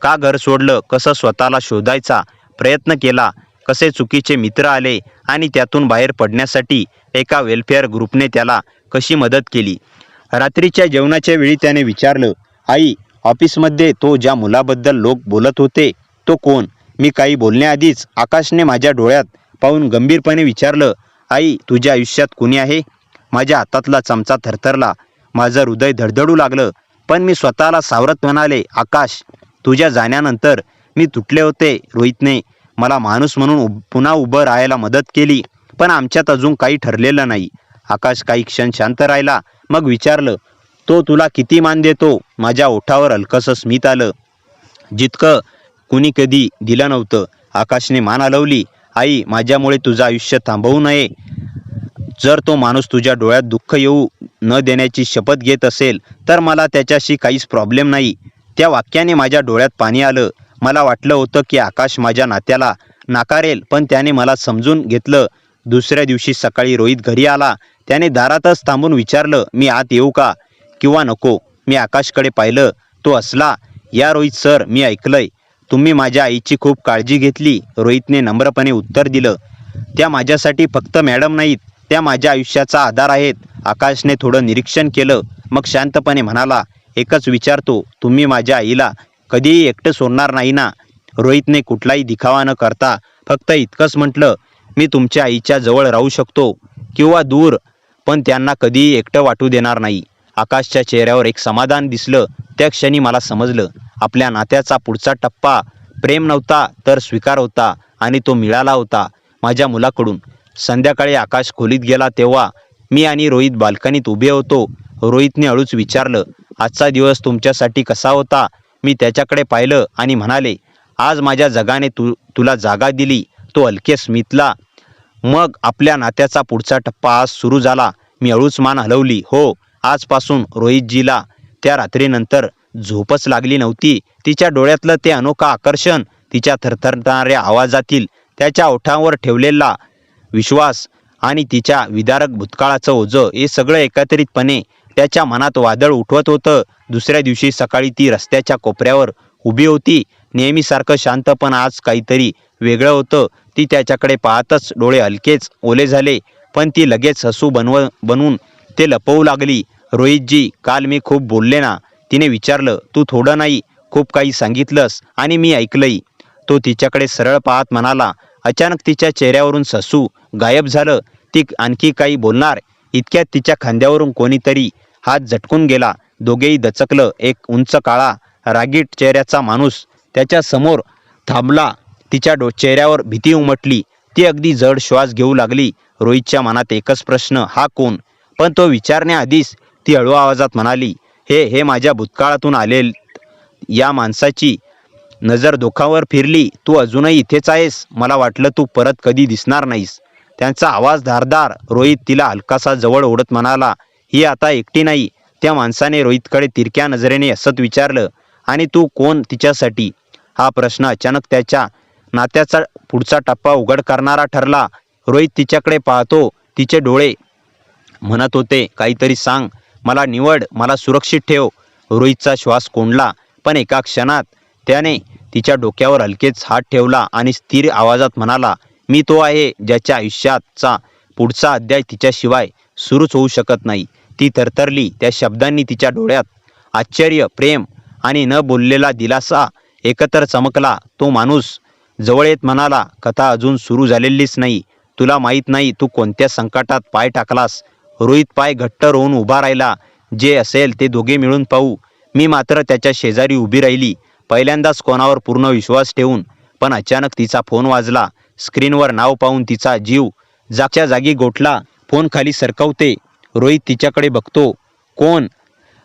का घर सोडलं, कसं स्वतःला शोधायचा प्रयत्न केला, कसे चुकीचे मित्र आले, आणि त्यातून बाहेर पडण्यासाठी एका वेलफेअर ग्रुपने त्याला कशी मदत केली. रात्रीच्या जेवणाच्या वेळी त्याने विचारलं, आई, ऑफिसमध्ये तो ज्या मुलाबद्दल लोक बोलत होते तो कोण? मी काही बोलण्याआधीच आकाशने माझ्या डोळ्यात पाहून गंभीरपणे विचारलं, आई, तुझ्या आयुष्यात कोणी आहे? माझ्या हातातला चमचा थरथरला. माझं हृदय धडधडू लागलं, पण मी स्वतःला सावरत म्हणाले, आकाश, तुझ्या जाण्यानंतर मी तुटले होते. रोहितने मला माणूस म्हणून पुन्हा उभं राहायला मदत केली, पण आमच्यात अजून काही ठरलेलं नाही. आकाश काही क्षण शांत राहिला, मग विचारलं, तो तुला किती मान देतो? माझ्या ओठावर हलकंसं स्मित आलं, जितकं कुणी कधी दिलं नव्हतं. आकाशने मान हलवली. आई, माझ्यामुळे तुझं आयुष्य थांबवू नये. जर तो माणूस तुझ्या डोळ्यात दुःख येऊ न देण्याची शपथ घेत असेल, तर मला त्याच्याशी काहीच प्रॉब्लेम नाही. त्या वाक्याने माझ्या डोळ्यात पाणी आलं. मला वाटलं होतं की आकाश माझ्या नात्याला नाकारेल, पण त्याने मला समजून घेतलं. दुसऱ्या दिवशी सकाळी रोहित घरी आला. त्याने दारातच थांबून विचारलं, मी आत येऊ का किंवा नको? मी आकाशकडे पाहिलं. तो हसला. या रोहित सर, मी ऐकलंय तुम्ही माझ्या आईची खूप काळजी घेतली. रोहितने नम्रपणे उत्तर दिलं, त्या माझ्यासाठी फक्त मॅडम नाहीत, त्या माझ्या आयुष्याचा आधार आहेत. आकाशने थोडं निरीक्षण केलं, मग शांतपणे म्हणाला, एकच विचारतो, तुम्ही माझ्या आईला कधीही एकटं सोडणार नाही ना? रोहितने कुठलाही दिखावा न करता फक्त इतकंच म्हटलं, मी तुमच्या आईच्या जवळ राहू शकतो किंवा दूर, पण त्यांना कधीही एकटं वाटू देणार नाही. आकाशच्या चेहऱ्यावर एक समाधान दिसलं. त्या क्षणी मला समजलं, आपल्या नात्याचा पुढचा टप्पा प्रेम नव्हता, तर स्वीकार होता, आणि तो मिळाला होता माझ्या मुलाकडून. संध्याकाळी आकाश खोलीत गेला तेव्हा मी आणि रोहित बाल्कनीत उभे होतो. रोहितने हळूच विचारलं, आजचा दिवस तुमच्यासाठी कसा होता? मी त्याच्याकडे पाहिलं आणि म्हणाले, आज माझ्या जगाने तुला जागा दिली. तो हलके स्मितला. मग आपल्या नात्याचा पुढचा टप्पा आज सुरू झाला. मी हळूच मान हलवली. हो, आजपासून रोहितजीला त्या रात्रीनंतर झोपच लागली नव्हती. तिच्या डोळ्यातलं ते अनोखं आकर्षण, तिच्या थरथरणाऱ्या आवाजातील त्याच्या ओठांवर ठेवलेला विश्वास, आणि तिच्या विदारक भूतकाळाचं ओझं, हे सगळं एकत्रितपणे त्याच्या मनात वादळ उठवत होतं. दुसऱ्या दिवशी सकाळी ती रस्त्याच्या कोपऱ्यावर उभी होती, नेहमीसारखं शांत, पण आज काहीतरी वेगळं होतं. ती त्याच्याकडे पाहतच डोळे हलकेच ओले झाले, पण ती लगेच हसू बनवून ते लपवू लागली. रोहितजी, काल मी खूप बोलले ना? तिने विचारलं. तू थोडं नाही, खूप काही सांगितलंस आणि मी ऐकलंही. तो तिच्याकडे सरळ पाहत म्हणाला. अचानक तिच्या चेहऱ्यावरून ससू गायब झालं. ती आणखी काही बोलणार इतक्यात तिच्या खांद्यावरून कोणीतरी हात झटकून गेला. दोघेही दचकलं. एक उंच काळा रागीट चेहऱ्याचा माणूस त्याच्या समोर थांबला. तिच्या चेहऱ्यावर भीती उमटली. ती अगदी जड श्वास घेऊ लागली. रोहितच्या मनात एकच प्रश्न, हा कोण? पण तो विचारण्याआधीच ती हळू आवाजात म्हणाली, हे माझ्या भूतकाळातून आले. या माणसाची नजर दोघांवर फिरली. तू अजूनही इथेच आहेस? मला वाटलं तू परत कधी दिसणार नाहीस. त्यांचा आवाज धारदार. रोहित तिला हलकासा जवळ ओढत म्हणाला, ही आता एकटी नाही. त्या माणसाने रोहितकडे तिरक्या नजरेने हसत विचारलं, आणि तू कोण तिच्यासाठी? हा प्रश्न अचानक त्याच्या नात्याचा पुढचा टप्पा उघड करणारा ठरला. रोहित तिच्याकडे पाहतो. तिचे डोळे म्हणत होते, काहीतरी सांग, मला निवड, मला सुरक्षित ठेव. रोहितचा श्वास कोंडला. पण एका क्षणात त्याने तिच्या डोक्यावर हलकेच हात ठेवला आणि स्थिर आवाजात म्हणाला, मी तो आहे ज्याच्या आयुष्याचा पुढचा अध्याय तिच्याशिवाय सुरूच होऊ शकत नाही. ती थरथरली. त्या शब्दांनी तिच्या डोळ्यात आश्चर्य, प्रेम आणि न बोललेला दिलासा एकत्र चमकला. तो माणूस जवळ येत म्हणाला, कथा अजून सुरू झालेलीच नाही. तुला माहीत नाही तू कोणत्या संकटात पाय टाकलास. रोहित पाय घट्ट रोवून उभा राहिला. जे असेल ते दोघे मिळून पाहू. मी मात्र त्याच्या शेजारी उभी राहिली, पहिल्यांदाच कोणावर पूर्ण विश्वास ठेवून. पण अचानक तिचा फोन वाजला. स्क्रीनवर नाव पाहून तिचा जीव जागच्या जागी गोठला. फोन खाली सरकवते. रोहित तिच्याकडे बघतो. कोण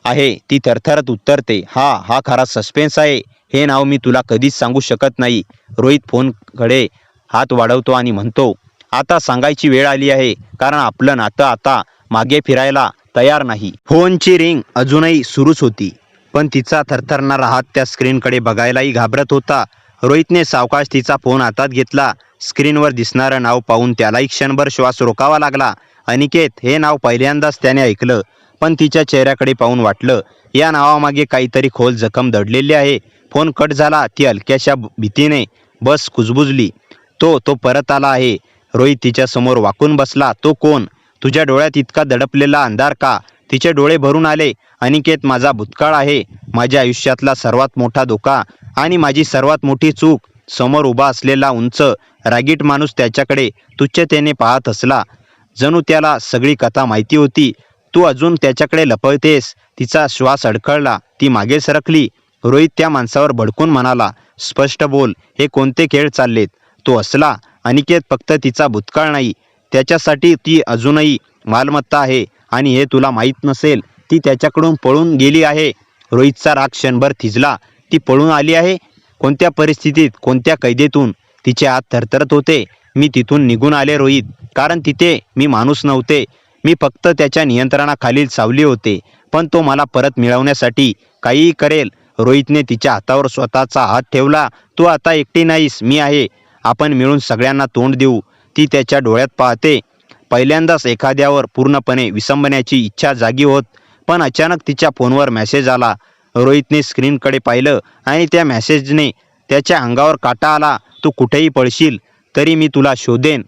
आहे? ती थरथरत उत्तरते, हा खरा सस्पेन्स आहे. हे नाव मी तुला कधीच सांगू शकत नाही. रोहित फोनकडे हात वाढवतो आणि म्हणतो, आता सांगायची वेळ आली आहे, कारण आपलं नातं आता मागे फिरायला तयार नाही. फोनची रिंग अजूनही सुरूच होती, पण तिचा थरथरणारा हात त्या स्क्रीनकडे बघायलाही घाबरत होता. रोहितने सावकाश तिचा फोन हातात घेतला. स्क्रीनवर दिसणारं नाव पाहून त्यालाही क्षणभर श्वास रोकावा लागला. अनिकेत हे नाव पहिल्यांदाच त्याने ऐकलं, पण तिच्या चेहऱ्याकडे पाहून वाटलं, या नावामागे काहीतरी खोल जखम दडलेली आहे. फोन कट झाला. ती हलक्याशा भीतीने बस कुजबुजली. तो परत आला आहे. रोहित तिच्यासमोर वाकून बसला. तो कोण? तुझ्या डोळ्यात इतका दडपलेला अंधार का? तिचे डोळे भरून आले. अनिकेत, माझा भूतकाळ आहे, माझ्या आयुष्यातला सर्वात मोठा धोका आणि माझी सर्वात मोठी चूक. समोर उभा असलेला उंच रागीट माणूस त्याच्याकडे तुच्छतेने पाहत असला, जणू त्याला सगळी कथा माहिती होती. तू अजून त्याच्याकडे लपवतेस? तिचा श्वास अडखळला. ती मागे सरकली. रोहित त्या माणसावर भडकून म्हणाला, स्पष्ट बोल, हे कोणते खेळ चाललेत? तो हसला. अनिकेत, फक्त तिचा भूतकाळ नाही, त्याच्यासाठी ती अजूनही मालमत्ता आहे, आणि हे तुला माहीत नसेल. ती त्याच्याकडून पळून गेली आहे. रोहितचा राग क्षणभर थिजला. ती पळून आली आहे? कोणत्या परिस्थितीत? कोणत्या कैदेतून? तिचे हात थरथरत होते. मी तिथून निघून आले रोहित, कारण तिथे मी माणूस नव्हते. मी फक्त त्याच्या नियंत्रणाखालील सावली होते. पण तो मला परत मिळवण्यासाठी काहीही करेल. रोहितने तिच्या हातावर स्वतःचा हात ठेवला. तू आता एकटी नाहीस, मी आहे. आपण मिळून सगळ्यांना तोंड देऊ. ती त्याच्या डोळ्यात पाहते. पहिल्यांदाच एखाद्यावर पूर्णपणे विसंबण्याची इच्छा जागी होत. पण अचानक तिच्या फोनवर मेसेज आला. रोहितने स्क्रीनकडे पाहिलं आणि त्या मेसेजने त्याच्या अंगावर काटा आला. तू कुठेही पळशील तरी मी तुला शोधेन.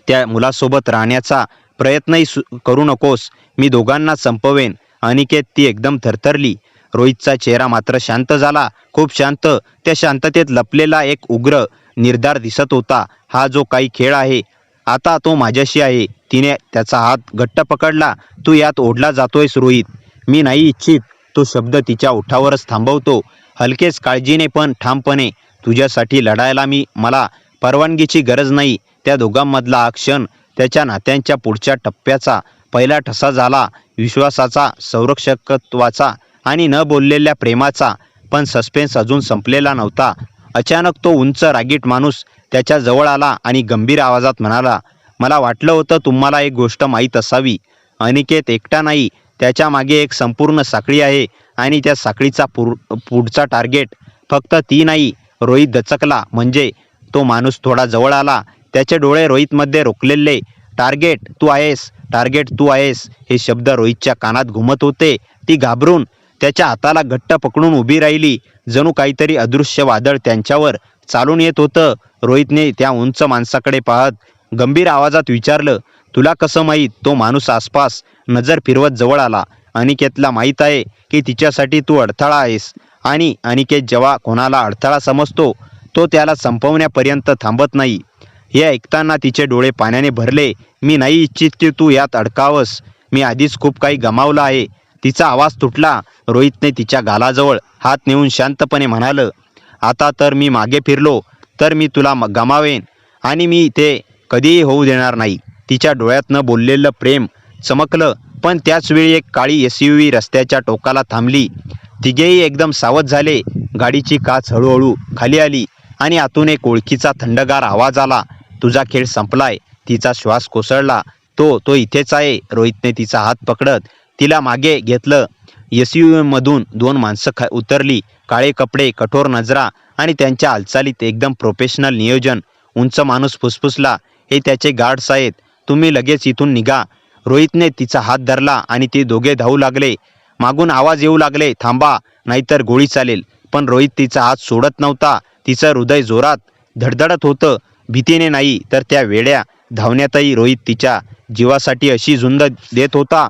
त्या मुलासोबत राहण्याचा प्रयत्नही करू नकोस. मी दोघांना संपवेन. अनिकेत, ती एकदम थरथरली. रोहितचा चेहरा मात्र शांत झाला, खूप शांत. त्या शांततेत लपलेला एक उग्र निर्धार दिसत होता. हा जो काही खेळ आहे, आता तो माझ्याशी आहे. तिने त्याचा हात घट्ट पकडला. तू यात ओढला जातोयस रोहित. मी नाही इच्छित. तो शब्द तिच्या ओठावरच थांबवतो, हलकेच काळजीने पण ठामपणे. तुझ्यासाठी लढायला मला परवानगीची गरज नाही. त्या दोघांमधला हा क्षण त्याच्या नात्यांच्या पुढच्या टप्प्याचा पहिला ठसा झाला. विश्वासाचा, संरक्षकत्वाचा आणि न बोललेल्या प्रेमाचा. पण सस्पेन्स अजून संपलेला नव्हता. अचानक तो उंच रागीट माणूस त्याच्या जवळ आला आणि गंभीर आवाजात म्हणाला, मला वाटलं होतं तुम्हाला एक गोष्ट माहीत असावी. अनिकेत एकटा नाही, त्याच्या मागे एक संपूर्ण साखळी आहे, आणि त्या साखळीचा पुढचा टार्गेट फक्त ती नाही. रोहित दचकला. म्हणजे? तो माणूस थोडा जवळ आला. त्याचे डोळे रोहितमध्ये रोखलेले. टार्गेट तू आहेस, टार्गेट तू आहेस. हे शब्द रोहितच्या कानात घुमत होते. ती घाबरून त्याच्या हाताला घट्ट पकडून उभी राहिली, जणू काहीतरी अदृश्य वादळ त्यांच्यावर चालून येत होतं. रोहितने त्या उंच माणसाकडे पाहत गंभीर आवाजात विचारलं, तुला कसं माहीत? तो माणूस आसपास नजर फिरवत जवळ आला अनिकेतला माहीत आहे की तिच्यासाठी तू अडथळा आहेस आणि अनिकेत जेव्हा कोणाला अडथळा समजतो तो त्याला संपवण्यापर्यंत थांबत नाही. हे ऐकताना तिचे डोळे पाण्याने भरले. मी नाही इच्छित की तू यात अडकावस. मी आधीच खूप काही गमावलं आहे. तिचा आवाज तुटला. रोहितने तिच्या गालाजवळ हात नेऊन शांतपणे म्हणालं, आता तर मी मागे फिरलो तर मी तुला गमावेन आणि मी ते कधीही होऊ देणार नाही. तिच्या डोळ्यात न बोललेलं प्रेम चमकलं. पण त्याचवेळी एक काळी SUV रस्त्याच्या टोकाला थांबली. तिघेही एकदम सावध झाले. गाडीची काच हळूहळू खाली आली आणि आतून एक ओळखीचा थंडगार आवाज आला, तुझा खेळ संपलाय. तिचा श्वास कोसळला. तो इथेच आहे. रोहितने तिचा हात पकडत तिला मागे घेतलं. SUV मधून दोन माणसं उतरली. काळे कपडे, कठोर नजरा आणि त्यांच्या हालचालीत एकदम प्रोफेशनल नियोजन. उंच माणूस फुसफुसला, हे त्याचे गार्ड्स आहेत. तुम्ही लगेच इथून निघा. रोहितने तिचा हात धरला आणि ते दोघे धावू लागले. मागून आवाज येऊ लागले, थांबा नाहीतर गोळी चालेल. पण रोहित तिचा हात सोडत नव्हता. तिचं हृदय जोरात धडधडत होतं. भीतीने नाही तर त्या वेड्या धावण्यातही रोहित तिच्या जीवासाठी अशी झुंज देत होता.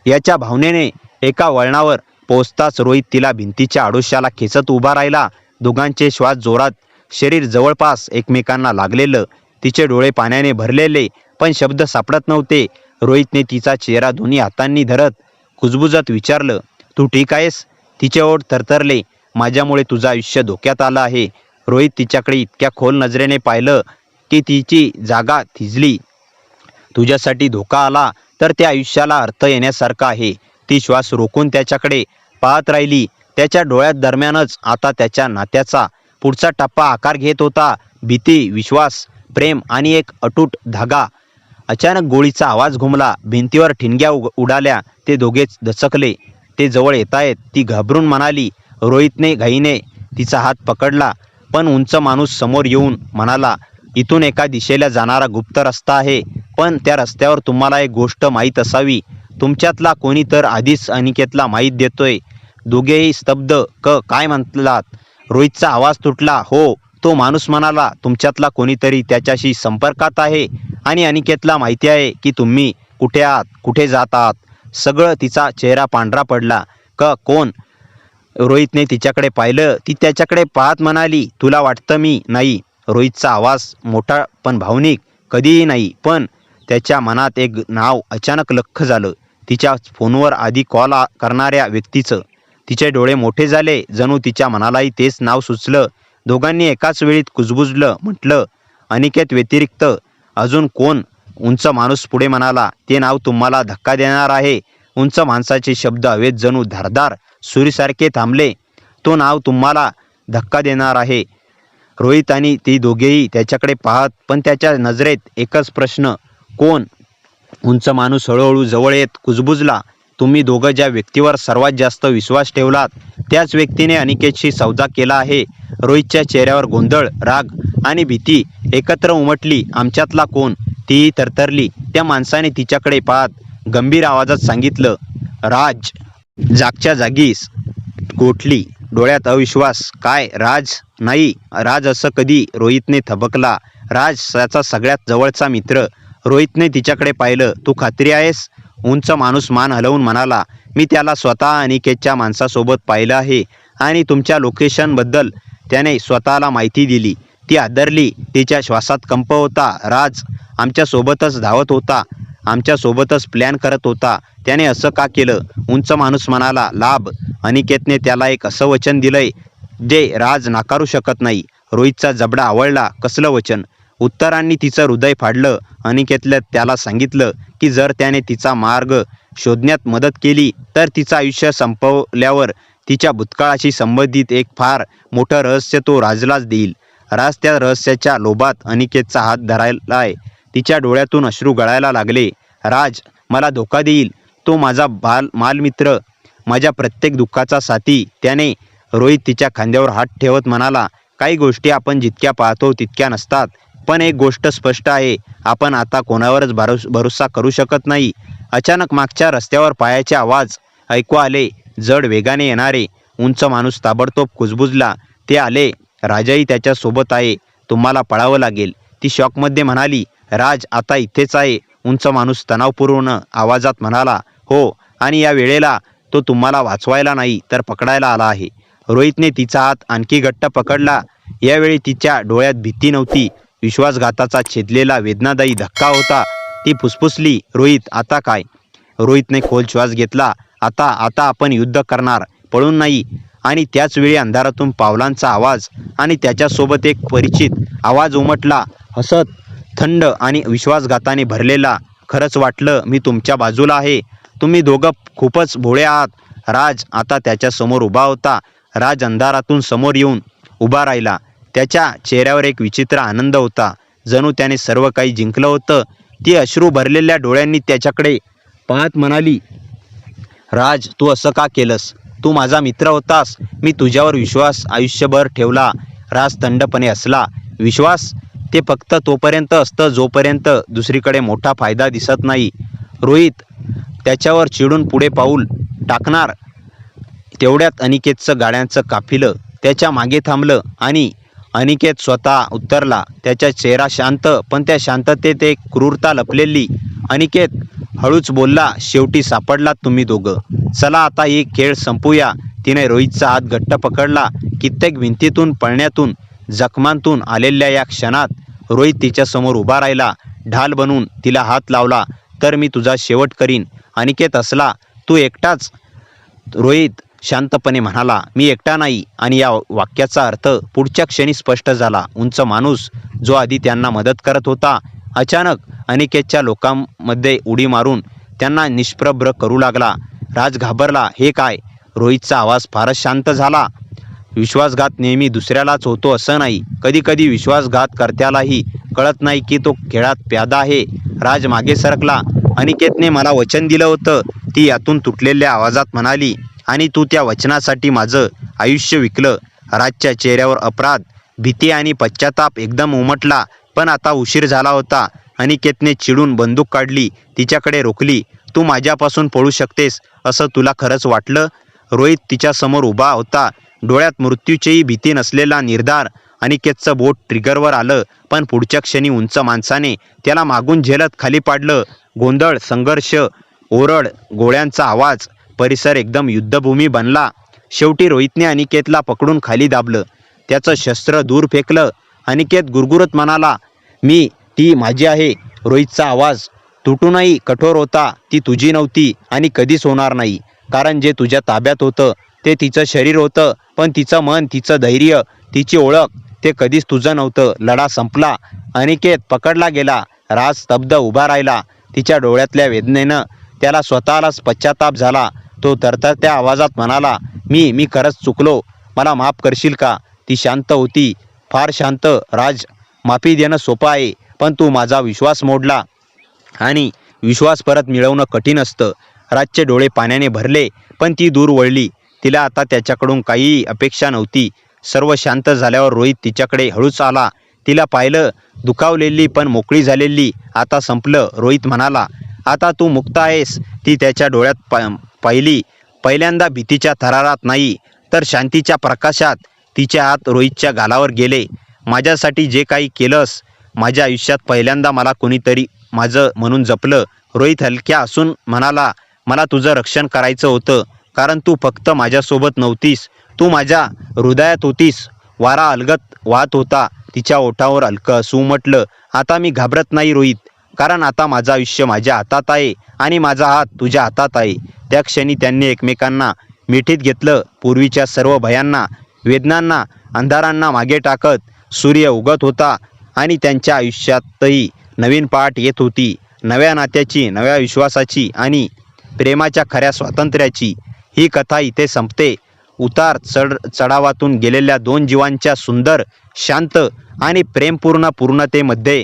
याच्या भावनेने एका वळणावर पोहोचताच रोहित तिला भिंतीच्या आडोशाला खेचत उभा राहिला. दोघांचे श्वास जोरात, शरीर जवळपास एकमेकांना लागलेलं. तिचे डोळे पाण्याने भरलेले पण शब्द सापडत नव्हते. रोहितने तिचा चेहरा दोन्ही हातांनी धरत कुजबुजत विचारलं, तू ठीक आहेस? तिचे ओठ थरथरले. माझ्यामुळे तुझं आयुष्य धोक्यात आलं आहे. रोहित तिच्याकडे इतक्या खोल नजरेने पाहिलं की तिची जागा थिजली. तुझ्यासाठी धोका आला तर त्या आयुष्याला अर्थ येण्यासारखा आहे. ती श्वास रोखून त्याच्याकडे पाहत राहिली. त्याच्या डोळ्यात दरम्यानच आता त्याच्या नात्याचा पुढचा टप्पा आकार घेत होता. भीती, विश्वास, प्रेम आणि एक अटूट धागा. अचानक गोळीचा आवाज घुमला. भिंतीवर ठिणग्या उडाल्या. ते दोघेच दचकले. ते जवळ येतायत, ती घाबरून म्हणाली. रोहितने घाईने तिचा हात पकडला. पण उंच माणूस समोर येऊन म्हणाला, इथून एका दिशेला जाणारा गुप्त रस्ता आहे. पण त्या रस्त्यावर तुम्हाला एक गोष्ट माहीत असावी. तुमच्यातला कोणी तर आधीच अनिकेतला माहीत देतोय. दोघेही स्तब्ध. काय म्हटलात? रोहितचा आवाज तुटला. हो, तो माणूस म्हणाला, तुमच्यातला कोणीतरी त्याच्याशी संपर्कात आहे आणि अनिकेतला माहिती आहे की तुम्ही कुठे आहात, कुठे जात आहात. सगळं. तिचा चेहरा पांढरा पडला. कोण? रोहितने तिच्याकडे पाहिलं. ती त्याच्याकडे पाहत म्हणाली, तुला वाटतं मी नाही. रोहितचा आवाज मोठा पण भावनिक. कधीही नाही. पण त्याच्या मनात एक नाव अचानक लख्ख झालं. तिच्या फोनवर आधी कॉल करणाऱ्या व्यक्तीचं. तिचे डोळे मोठे झाले. जणू तिच्या मनालाही तेच नाव सुचलं. दोघांनी एकाच वेळी कुजबुजलं. म्हटलं, अनिकेत व्यतिरिक्त अजून कोण? उंच माणूस पुढे म्हणाला, ते नाव तुम्हाला धक्का देणार आहे. उंच माणसाचे शब्द हवेत जणू धारदार सुरीसारखे थांबले. तो नाव तुम्हाला धक्का देणार आहे. रोहित आणि ती दोघेही त्याच्याकडे पाहत, पण त्याच्या नजरेत एकच प्रश्न, कोण? उंच माणूस हळूहळू जवळ येत कुजबुजला, तुम्ही दोघं ज्या व्यक्तीवर सर्वात जास्त विश्वास ठेवलात त्याच व्यक्तीने अनिकेतशी सौदा केला आहे. रोहितच्या चेहऱ्यावर गोंधळ, राग आणि भीती एकत्र उमटली. आमच्यातला कोण? ती थरथरली. त्या माणसाने तिच्याकडे पाहत गंभीर आवाजात सांगितलं, राज. जागच्या जागीच गोठली. डोळ्यात अविश्वास. काय राज? नाही राज असं कधी? रोहितने थबकला. राज त्याचा सगळ्यात जवळचा मित्र. रोहितने तिच्याकडे पाहिलं. तू खात्री आहेस? उंच माणूस मान हलवून म्हणाला, मी त्याला स्वतः अनिकेतच्या माणसासोबत पाहिलं आहे आणि तुमच्या लोकेशनबद्दल त्याने स्वतःला माहिती दिली. ती आदरली. तिच्या श्वासात कंप होता. राज आमच्यासोबतच धावत होता, आमच्यासोबतच प्लॅन करत होता. त्याने असं का केलं? उंच माणूस म्हणाला, लाभ. अनिकेतने त्याला एक असं वचन दिलंय जे राज नाकारू शकत नाही. रोहितचा जबडा आवळला. कसलं वचन? उत्तरांनी तिचं हृदय फाडलं. अनिकेतला त्याला सांगितलं की जर त्याने तिचा मार्ग शोधण्यात मदत केली तर तिचं आयुष्य संपवल्यावर तिच्या भूतकाळाशी संबंधित एक फार मोठं रहस्य तो राजलाच देईल. राज त्या रहस्याच्या लोभात अनिकेतचा हात धरायलाय. तिच्या डोळ्यातून अश्रू गळायला लागले. राज मला धोका देईल. तो माझा मालमित्र, माझ्या प्रत्येक दुःखाचा साथी. त्याने रोहित तिच्या खांद्यावर हात ठेवत म्हणाला, काही गोष्टी आपण जितक्या पाहतो तितक्या नसतात. पण एक गोष्ट स्पष्ट आहे, आपण आता कोणावरच भरोसा करू शकत नाही. अचानक मागच्या रस्त्यावर पायाचे आवाज ऐकू आले, जड वेगाने येणारे. उंच माणूस ताबडतोब कुजबुजला. ते आले. राजाही त्याच्यासोबत आहे. तुम्हाला पळावं लागेल. ती शॉकमध्ये म्हणाली, राज आता इथेच आहे. उंच माणूस तणावपूर्ण आवाजात म्हणाला, हो. आणि या वेळेला तो तुम्हाला वाचवायला नाही तर पकडायला आला आहे. रोहितने तिचा हात आणखी घट्ट पकडला. यावेळी तिच्या डोळ्यात भीती नव्हती, विश्वासघाताचा छेदलेला वेदनादायी धक्का होता. ती फुसफुसली, रोहित आता काय? रोहितने खोल श्वास घेतला. आता आपण युद्ध करणार, पळून नाही. आणि त्याच वेळी अंधारातून पावलांचा आवाज आणि त्याच्यासोबत एक परिचित आवाज उमटला, हसत, थंड आणि विश्वासघाताने भरलेला. खरंच वाटलं मी तुमच्या बाजूला आहे. तुम्ही दोघं खूपच भोळे आहात. राज आता त्याच्यासमोर उभा होता. राज अंधारातून समोर येऊन उभा राहिला. त्याच्या चेहऱ्यावर एक विचित्र आनंद होता, जणू त्याने सर्व काही जिंकलं होतं. ती अश्रू भरलेल्या डोळ्यांनी त्याच्याकडे पाहत म्हणाली, राज, तू असं का केलंस? तू माझा मित्र होतास. मी तुझ्यावर विश्वास आयुष्यभर ठेवला. राज थंडपणे हसला. विश्वास ते फक्त तोपर्यंत असतं जोपर्यंत दुसरीकडे मोठा फायदा दिसत नाही. रोहित त्याच्यावर चिडून पुढे पाऊल टाकणार तेवढ्यात अनिकेतचं गाड्यांचं काफिलं त्याच्या मागे थांबलं आणि अनिकेत स्वतः उतरला. त्याचा चेहरा शांत, पण त्या शांततेत एक क्रूरता लपलेली. अनिकेत हळूच बोलला, शेवटी सापडलात तुम्ही दोघं. चला आता हे खेळ संपूया. तिने रोहितचा हात घट्ट पकडला. कित्येक भिंतीतून, पळण्यातून, जखमांतून आलेल्या या क्षणात रोहित तिच्यासमोर उभा राहिला. ढाल बनून तिला हात लावला. तर मी तुझा शेवट करीन. अनिकेत हसला. तू एकटाच? रोहित शांतपणे म्हणाला, मी एकटा नाही. आणि या वाक्याचा अर्थ पुढच्या क्षणी स्पष्ट झाला. उंच माणूस जो आधी त्यांना मदत करत होता, अचानक अनिकेतच्या लोकांमध्ये उडी मारून त्यांना निष्प्रभ करू लागला. राज घाबरला. हे काय? रोहितचा आवाज फारच शांत झाला. विश्वासघात नेहमी दुसऱ्यालाच होतो असं नाही. कधी कधी विश्वासघात कर्त्यालाही कळत नाही की तो खेळात प्यादा आहे. राज मागे सरकला. अनिकेतने मला वचन दिलं होतं, ती यातून तुटलेल्या आवाजात म्हणाली. आणि तू त्या वचनासाठी माझं आयुष्य विकलं. राजच्या चेहऱ्यावर अपराध, भीती आणि पश्चाताप एकदम उमटला. पण आता उशीर झाला होता. अनिकेतने चिडून बंदूक काढली, तिच्याकडे रोखली. तू माझ्यापासून पळू शकतेस असं तुला खरंच वाटलं? रोहित तिच्यासमोर उभा होता, डोळ्यात मृत्यूचीही भीती नसलेला निर्धार. अनिकेतचं बोट ट्रिगरवर आलं, पण पुढच्या क्षणी उंच माणसाने त्याला मागून झेलत खाली पाडलं. गोंधळ, संघर्ष, ओरड, गोळ्यांचा आवाज, परिसर एकदम युद्धभूमी बनला. शेवटी रोहितने अनिकेतला पकडून खाली दाबलं, त्याचं शस्त्र दूर फेकलं. अनिकेत गुरगुरत म्हणाला, ती माझी आहे. रोहितचा आवाज तुटूनही कठोर होता. ती तुझी नव्हती आणि कधीच होणार नाही. कारण जे तुझ्या ताब्यात होतं ते तिचं शरीर होतं, पण तिचं मन, तिचं धैर्य, तिची ओळख, ते कधीच तुझं नव्हतं. लढा संपला. अनिकेत पकडला गेला. राज स्तब्ध उभा राहिला. तिच्या डोळ्यातल्या वेदनेनं त्याला स्वतःलाच पश्चाताप झाला. तो तरतरत्या आवाजात म्हणाला, मी खरंच चुकलो. मला माफ करशील का? ती शांत होती, फार शांत. राज, माफी देणं सोपं आहे, पण तू माझा विश्वास मोडला आणि विश्वास परत मिळवणं कठीण असतं. राजचे डोळे पाण्याने भरले, पण ती दूर वळली. तिला आता त्याच्याकडून काहीही अपेक्षा नव्हती. सर्व शांत झाल्यावर रोहित तिच्याकडे हळूच आला. तिला पाहिलं, दुखावलेली पण मोकळी झालेली. आता संपलं, रोहित म्हणाला. आता तू मुक्त आहेस. ती त्याच्या डोळ्यात पाहिली. पहिल्यांदा भीतीच्या थरारात नाही, तर शांतीच्या प्रकाशात. तिचे हात रोहितच्या गालावर गेले. माझ्यासाठी जे काही केलंस, माझ्या आयुष्यात पहिल्यांदा मला कोणीतरी माझं म्हणून जपलं. रोहित हलक्या हसून म्हणाला, मला तुझं रक्षण करायचं होतं, कारण तू फक्त माझ्यासोबत नव्हतीस, तू माझ्या हृदयात होतीस. वारा अलगत वाहत होता. तिच्या ओठावर हलकं हसू उमटलं. आता मी घाबरत नाही रोहित, कारण आता माझं आयुष्य माझ्या हातात आहे आणि माझा हात तुझ्या हातात आहे. त्या क्षणी त्यांनी एकमेकांना मिठीत घेतलं. पूर्वीच्या सर्व भयांना, वेदनांना, अंधारांना मागे टाकत सूर्य उगत होता आणि त्यांच्या आयुष्यातही नवीन पाठ येत होती. नव्या नात्याची, नव्या विश्वासाची आणि प्रेमाच्या खऱ्या स्वातंत्र्याची. ही कथा इथे संपते. उतार चढावातून गेलेल्या दोन जीवांच्या सुंदर, शांत आणि प्रेमपूर्ण पूर्णतेमध्ये.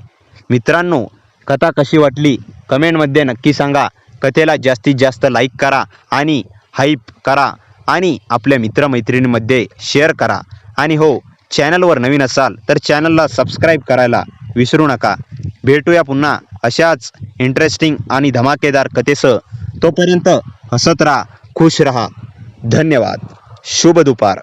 मित्रांनो, कथा कशी वाटली कमेंटमध्ये नक्की सांगा. कथेला जास्तीत जास्त लाईक करा आणि हाईप करा आणि आपल्या मित्रमैत्रिणींमध्ये शेअर करा. आणि हो, चॅनलवर नवीन असाल तर चॅनलला सबस्क्राईब करायला विसरू नका. भेटूया पुन्हा अशाच इंटरेस्टिंग आणि धमाकेदार कथेसह. तोपर्यंत हसत राहा, खुश रहा. धन्यवाद. शुभ दुपार.